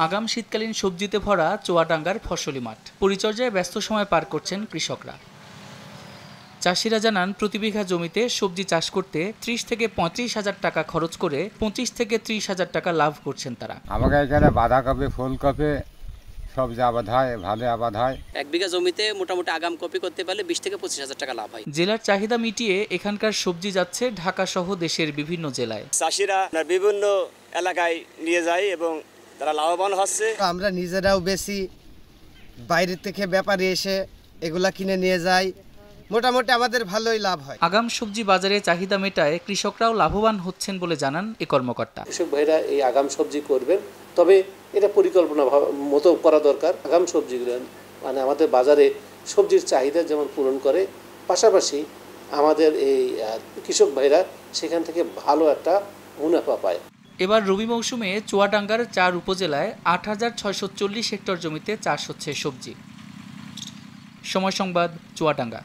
আগাম শীতকালীন সবজিতে ভরা চুয়াডাঙ্গার ফসলি মাঠ। পরিচর্যায় ব্যস্ত সময় পার করছেন কৃষকরা। চাষিরা জানান, প্রতি বিঘা জমিতে সবজি চাষ করতে ৩০ থেকে ৩৫ হাজার টাকা খরচ করে ২৫ থেকে ৩০ হাজার টাকা লাভ করছেন তারা। আমাকে এখানে বাঁধাকপি, ফুলকপি সবজি আবাদ হয়, ভালো আবাদ হয়। ১ বিঘা জমিতে মোটামুটি আগাম কপি করতে পারলে ২০ থেকে ২৫ হাজার টাকা লাভ হয়। জেলার চাহিদা মিটিয়ে এখানকার সবজি যাচ্ছে ঢাকা সহ দেশের বিভিন্ন জেলায়। চাষিরা বিভিন্ন এলাকায় নিয়ে যায় এবং তারা লাভবান হচ্ছে। আমরা নিজেরাও বেশি, বাইরে থেকে ব্যাপারী এসে এগুলা কিনে নিয়ে যায়। মোটামুটি আমাদের ভালোই লাভ হয়। আগাম সবজি বাজারে চাহিদা মেটায় কৃষকরাও লাভবান হচ্ছেন বলে জানান এ কর্মকর্তা। কৃষক ভাইরা এই আগাম সবজি করবেন, তবে এটা পরিকল্পনা মতো করা দরকার। আগাম সবজিগুলো মানে আমাদের বাজারে সবজির চাহিদা যেমন পূরণ করে, পাশাপাশি আমাদের এই কৃষক ভাইরা সেখান থেকে ভালো একটা মুনাফা পায়। এবার রবি মৌসুমে চুয়াডাঙ্গার ৪ উপজেলায় ৮,৬৪০ হেক্টর জমিতে চাষ হচ্ছে সবজি। সময় সংবাদ, চুয়াডাঙ্গা।